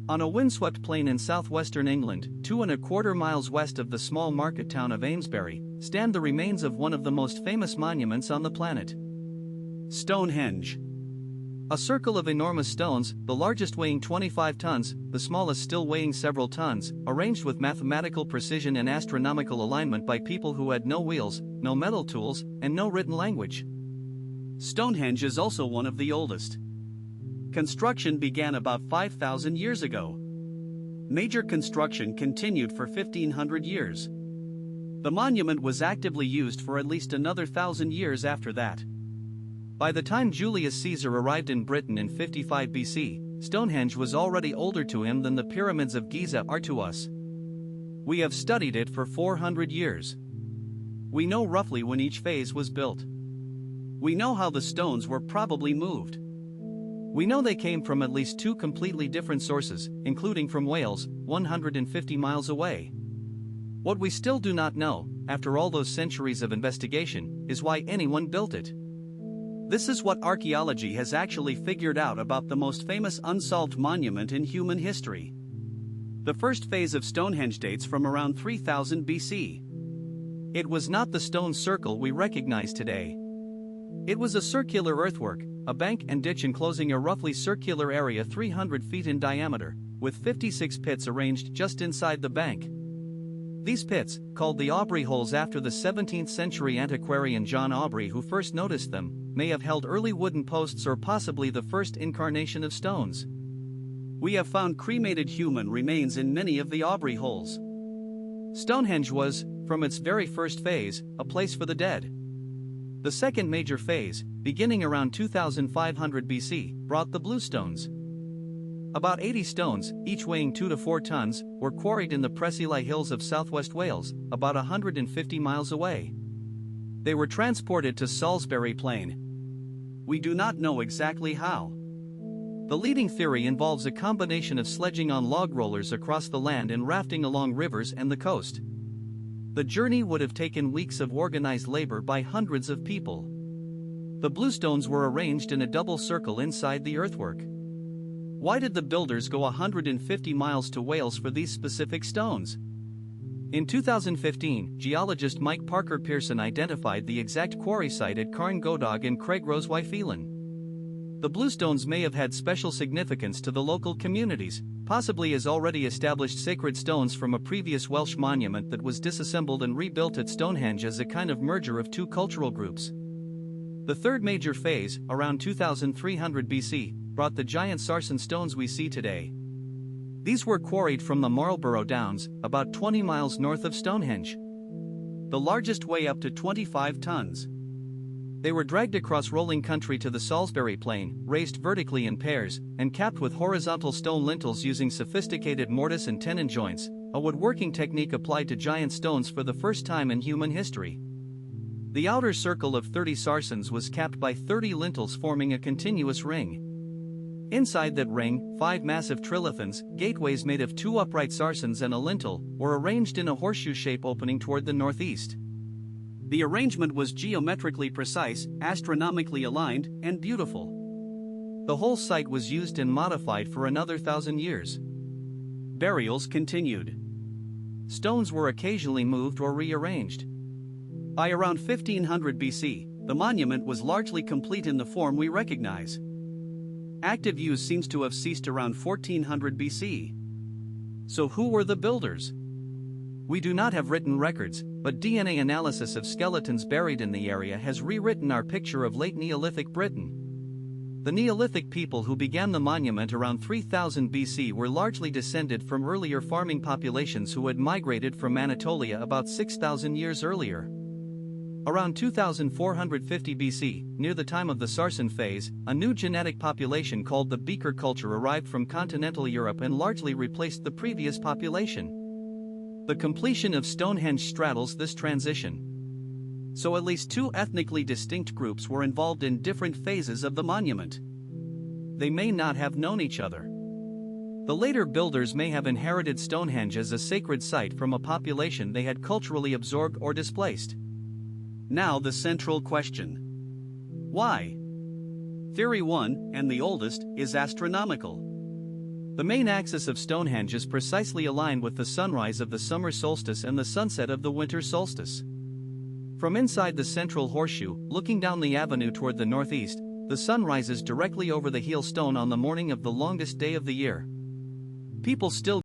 On a windswept plain in southwestern England, 2¼ miles west of the small market town of Amesbury, stand the remains of one of the most famous monuments on the planet. Stonehenge. A circle of enormous stones, the largest weighing 25 tons, the smallest still weighing several tons, arranged with mathematical precision and astronomical alignment by people who had no wheels, no metal tools, and no written language. Stonehenge is also one of the oldest. Construction began about 5,000 years ago. Major construction continued for 1,500 years. The monument was actively used for at least another 1,000 years after that. By the time Julius Caesar arrived in Britain in 55 BC, Stonehenge was already older to him than the pyramids of Giza are to us. We have studied it for 400 years. We know roughly when each phase was built. We know how the stones were probably moved. We know they came from at least 2 completely different sources, including from Wales, 150 miles away. What we still do not know, after all those centuries of investigation, is why anyone built it. This is what archaeology has actually figured out about the most famous unsolved monument in human history. The first phase of Stonehenge dates from around 3000 BC. It was not the stone circle we recognize today. It was a circular earthwork, a bank and ditch enclosing a roughly circular area 300 feet in diameter, with 56 pits arranged just inside the bank. These pits, called the Aubrey holes after the 17th century antiquarian John Aubrey who first noticed them, may have held early wooden posts or possibly the first incarnation of stones. We have found cremated human remains in many of the Aubrey holes. Stonehenge was, from its very first phase, a place for the dead. The second major phase, beginning around 2500 BC, brought the bluestones. About 80 stones, each weighing 2 to 4 tons, were quarried in the Preseli Hills of southwest Wales, about 150 miles away. They were transported to Salisbury Plain. We do not know exactly how. The leading theory involves a combination of sledging on log rollers across the land and rafting along rivers and the coast. The journey would have taken weeks of organized labor by hundreds of people. The bluestones were arranged in a double circle inside the earthwork. Why did the builders go 150 miles to Wales for these specific stones? In 2015, geologist Mike Parker Pearson identified the exact quarry site at Carn Godog in Craigrose Wyfelin. The bluestones may have had special significance to the local communities, possibly as already established sacred stones from a previous Welsh monument that was disassembled and rebuilt at Stonehenge as a kind of merger of 2 cultural groups. The third major phase, around 2300 BC, brought the giant sarsen stones we see today. These were quarried from the Marlborough Downs, about 20 miles north of Stonehenge. The largest weigh up to 25 tons. They were dragged across rolling country to the Salisbury Plain, raised vertically in pairs, and capped with horizontal stone lintels using sophisticated mortise and tenon joints, a woodworking technique applied to giant stones for the first time in human history. The outer circle of 30 sarsens was capped by 30 lintels forming a continuous ring. Inside that ring, 5 massive trilithons, gateways made of 2 upright sarsens and a lintel, were arranged in a horseshoe shape opening toward the northeast. The arrangement was geometrically precise, astronomically aligned, and beautiful. The whole site was used and modified for another 1,000 years. Burials continued. Stones were occasionally moved or rearranged. By around 1500 BC, the monument was largely complete in the form we recognize. Active use seems to have ceased around 1400 BC. So who were the builders? We do not have written records, but DNA analysis of skeletons buried in the area has rewritten our picture of late Neolithic Britain. The Neolithic people who began the monument around 3000 BC were largely descended from earlier farming populations who had migrated from Anatolia about 6,000 years earlier. Around 2450 BC, near the time of the Sarsen phase, a new genetic population called the Beaker culture arrived from continental Europe and largely replaced the previous population. The completion of Stonehenge straddles this transition. So at least 2 ethnically distinct groups were involved in different phases of the monument. They may not have known each other. The later builders may have inherited Stonehenge as a sacred site from a population they had culturally absorbed or displaced. Now the central question. Why? Theory 1, and the oldest, is astronomical. The main axis of Stonehenge is precisely aligned with the sunrise of the summer solstice and the sunset of the winter solstice. From inside the central horseshoe, looking down the avenue toward the northeast, the sun rises directly over the heel stone on the morning of the longest day of the year. People still